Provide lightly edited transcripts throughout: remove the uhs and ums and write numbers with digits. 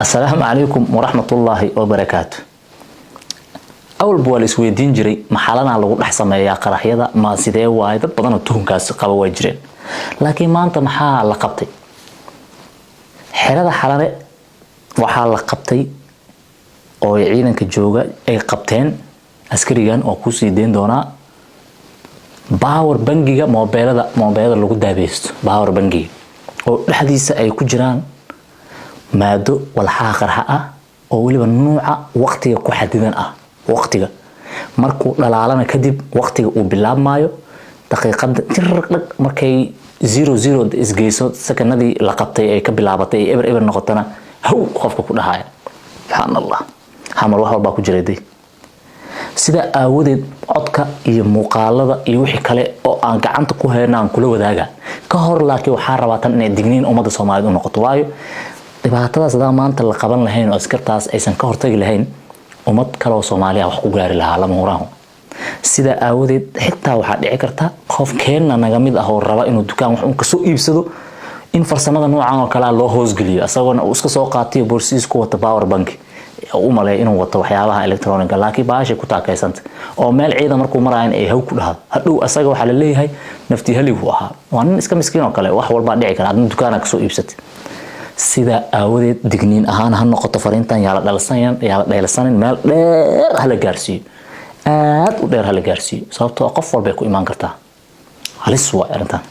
السلام عليكم ورحمة الله وبركاته. أول بوال إسويدين جري محلنا لو لحظة يا قرحية ما سيده وايد بدنا تهم كاس قبوا جرين، لكن ما أنت محل لقبتي حرة حلقة وحال لقبتي أو يعينك الجوجا أي قبتين عسكريان أو كوسيدين دونا باور بنجيجا موبايل لو قد بيست باور بنجي أو الحديث أي كجران maado walxaha qarxa ah oo waliba nooca waqtiga ku xadidan ah waqtiga markuu dhalaalana kadib waqtiga uu bilaabmaayo daqiiqada tirqad markay 00 isgeyso sakanadii la qabtay ay ka bilaabatay eber noqotana haw qofka ku dhahaaya subhanallah hamal wax walba ku jiray sida aawadeed codka iyo muuqaalada iyo wixii kale oo aan gacanta ku heynaan kula wadaaga ka hor laakiin waxa rabaatan inay digniin ummadda Soomaaliyeed u noqoto waayo dhibaatadaas maanta la qaban lahayn oo askartaas aysan ka hortagi lahayn ummad kale oo Soomaaliya wax ku gaari lahaa lama huraan sida aawadeed xitaa waxa dhici karta qof keenna naga mid ah oo raba inuu dukaan wax ka soo iibsado in farsamada noocan oo kale loo hoos geliyo asagoo uu iska soo qaatiyo boorsiis ku wata power bank oo malay inuu wato waxyaabaha electronic laakiin baashay ku taakaysanta oo meel ciidan markuu maraayn ay haw ku dhahay hadhow asaga waxa la leeyahay naftii haligu ahaa waa nin iska miskiin oo kale wax walba dhici kara adna dukaan ka soo iibsatay sida aawadeed digniin ahaan ha noqoto fariintan yaa la dhalsanin meel dheer hala gaarsiiyo aad u dheer hala gaarsiiyo sababtoo qof walba ku imaan kartaa halis waa arintan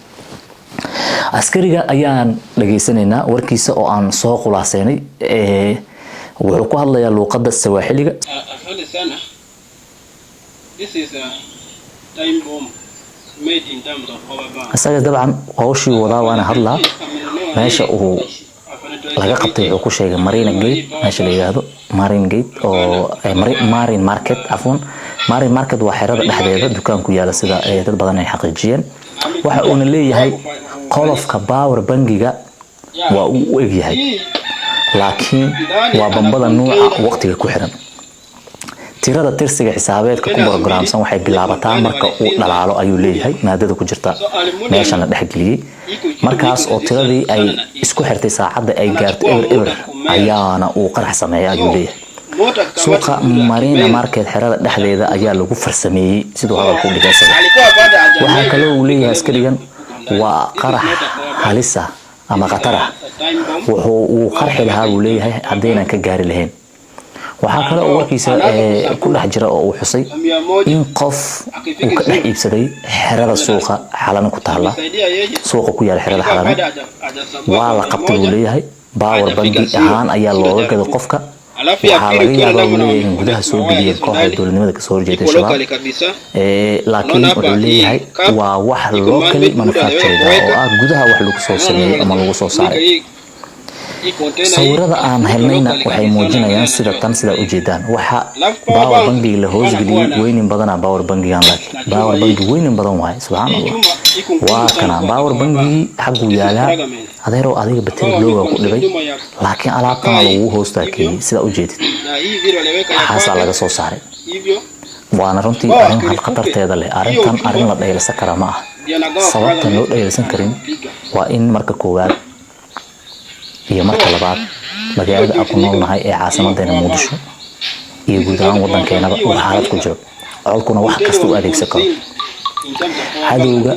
askariga ayaan dhageysanaynaa warkiisa oo aan soo khulaasaynay wuxuu ku hadlayaa luqadda Swahiliga. This is a time bomb made in terms of power bank. asaga dabcan hawshii wadaa waana hadlaa meesha uu laga qabtay wuxuu ku sheegay Marina Gate meesha la yiraahdo Marine Gate oo Marine Market afwan Marine Market waa xirada dhexdeeda dukaan ku yaala sida ay dad badan ay xaqiijiyeen waxa uu leeyahay qolofka power bangiga waa uu u egyahay laakiin waa bambada nooca waqtiga ku xiran tirada tirsiga xisaabeedka ku programsan waxay bilaabataa marka uu dhalaalo ayuu leeyahay maadada ku jirta meesha la dhaxgeliyay markaas oo tiradii ay isku xirtay saacada ay gaarto eber ayaana uu qarax sameeyay ayuu leeyahay suuqa Marina Market xirada dhexdeeda ayaa lagu farsameeyay sidoo hadalku dhigaysan waxa kale oo uu leeyahay askarigan waa qarax halisa ama qatara wuxuu uu qarxi lahaa uu leeyahay hadaynan ka gaari lahayn waxa kale oo warkiisa ku dhex jira oo uu xusay in qof uu ka dhex iibsaday xirada suuqa xalana ku taala suuqa ku yaal xirada xalana waa la qabtay uu leeyahay power bank ahaan ayaa looga gaday qofka waxa laga yaabaa uu leeyahay in gudaha soo geliyay kooxda dowladnimada ka soo horjeeday shabaab laakiin wuxuu leeyahay waa wax local manufacturing oo ah gudaha wax lagu soo sameeyay ama lagu soo saaray sawirada aan helnayna waxay muujinayaan sida u jeedaan waxa power bank la hoos geliyay weynin badan power bankigan laakiin power bank weynin badan waay subhanallah waa kana power banki xaqu yaala adeero adiga bateri looga ku dhibay laakiin alaabtan lagu hoostaakay sida u jeedid xaasa laga soo saaray waana runtii arin hal qatarteeda leh arin la dheelsan kara ma aha sababta loo dheelsan karin waa in marka koowaad iyo marka labaad magaalada aan ku noolnahay ee caasimadeena Muqdisho iyo guud ahaan wadankeena oo xaalad ku jiro colkuna wax kasta u adeegsan karo hadowga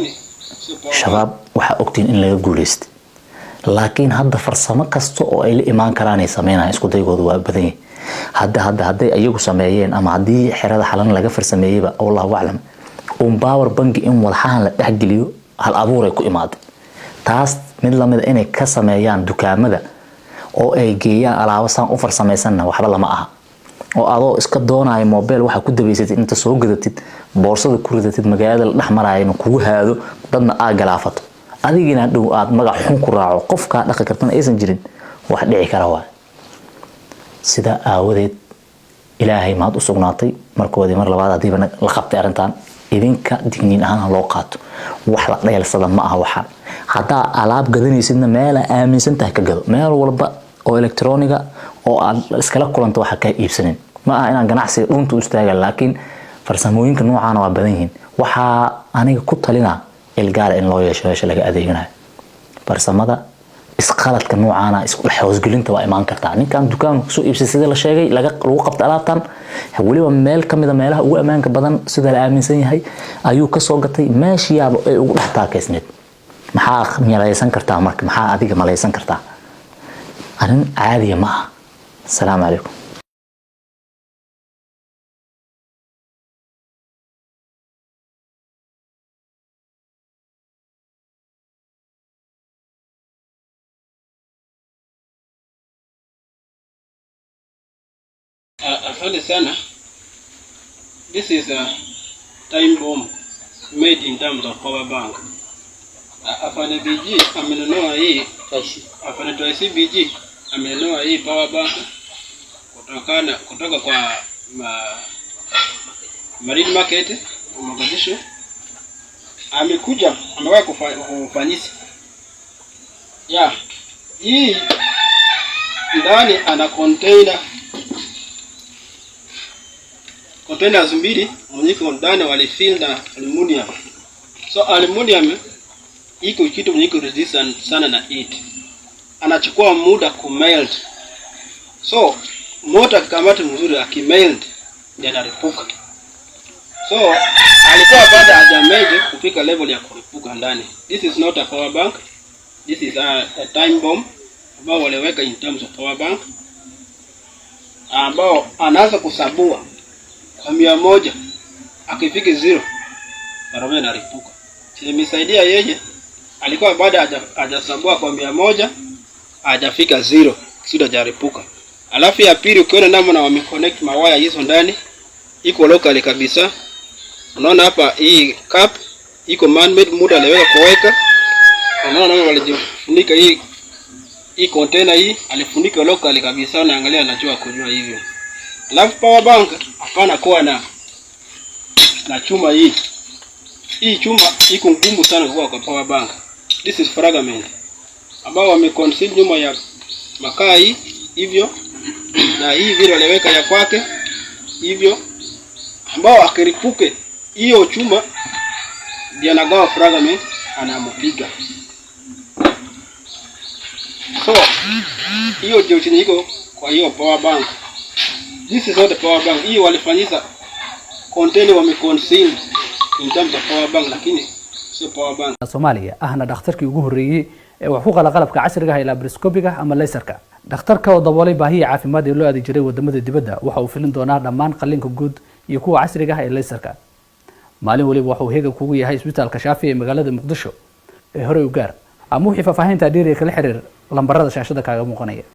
shabaab waxa ogtiin in laga guuleystay laakiin hadda farsamo kasta oo ay la imaan karaan ay sameeyaan isku daygoodu waa badan yahay hadday ayagu sameeyeen ama hadii xirada xalan laga farsameeyayba Allahu a'lam power bank in walxahan la dhaxgeliyo hal abuur ay ku imaaday taas mid lamid inay ka sameeyaan dukaamada oo ay geeyaan alaabo san u farsamaysanna waxba lama aha oo adoo iska doonaayo mobile waxa ku dabeysatid inta soo gadatid boorsada ku ridatid magaalada la dhaxmaraayo kugu haado dadna aa galaafato adigina dhow aad magac xun ku raaco qofka dhaqan kartan aysan jirin wax dhici kara waa sida aawadeed ilaahay maad u sugnaatay markoodii mar labaad hadiiba la qabtay arintan idinka digniin ahaan loo qaato wax la dheelsada ma aha waxa hada alaab gadanaysidna meel aaminsan tahay ka gado meel walba oo electroniga oo aad iskala kulanto waxa ka iibsanin ma aha inaan ganacsi dhuntu istaaga laakiin farsamooyinka noocan waa badan yihiin waxa aniga ku talina ilgaar in loo yeesho laga adeeganayo farsamada isqaladka noocaana isku hoosgelinta waa imaan kartaa ninkan dukaanka soo iibsay sida la sheegay lagu qabta alaabtan waliba meel kamida meelaha ugu amaanka badan sida la aaminsan yahay ayuu ka soo gatay meeshiyaaba ay ugu dhaxtaakeysneed maxaa malaysan kartaa marka maxaa adiga malaysan kartaa arin caadi ma aha assalaamu calaykum Asante sana. This is a time bomb made in terms of power bank. Afanye BG amenunua hii, afanye Toysi BG amenunua hii power bank kutoka kwa Marine Market Mogadishu. Amekuja amewahi kufanyisa. Hii ndani ana containers mbili mwenyeko ndani walifill na aluminium. So aluminium iko kitu mwenyeko resistant sana na heat. Anachukua muda kumelt. So motor kikamata mzuri akimelt ndio anaripuka. So alikuwa baada hajameje kufika level ya kuripuka ndani. This is not a power bank. This is a time bomb ambao waliweka in terms of power bank ambao anaanza kusabua kwa 100 akifika 0 barabara inaripuka. Nimesaidia yeye alikuwa baada hajasabua kwa 100 hajafika 0 sio hajaripuka. Alafu ya pili ukiona namna wameconnect mawaya hizo ndani iko local kabisa. Unaona hapa hii cap iko man made muda aliweka kuweka. Unaona namna walijifunika hii container hii alifunika local kabisa, unaangalia anajua kujua hivyo. Alafu power bank hapana kuwa na chuma hii. Hii chuma iko ngumu sana kwa power bank. This is fragment ambao wameconceal nyuma ya makaa hii hivyo, na hii vile aliweka ya kwake hivyo, ambao akiripuke hiyo chuma ndio anagawa fragment anamupiga. So hiyo ndio chenye iko kwa hiyo power bank. This is not a power bank. Hii walifanyisa container wameconceal in terms of power bank, lakini sio power bank. Soomaaliya ahna dhakhtarkii ugu horeeyay ee wax ku qala qalabka casriga ah ila laparoscopiga ama laserka. Dhakhtarka oo daboolay baahiya caafimaad ee loo adeeg jiray wadamada dibadda waxa uu filin doonaa dhammaan qalliinka guud iyo kuwa casriga ah ee laserka. Maalin waliba waxa uu heega kugu yahay isbitaalka Shaafi ee magaalada Muqdisho ee hore u gaar. Ama wixii faafahinta dheeri kala xiriir lambarada shaashada kaaga muuqanaya.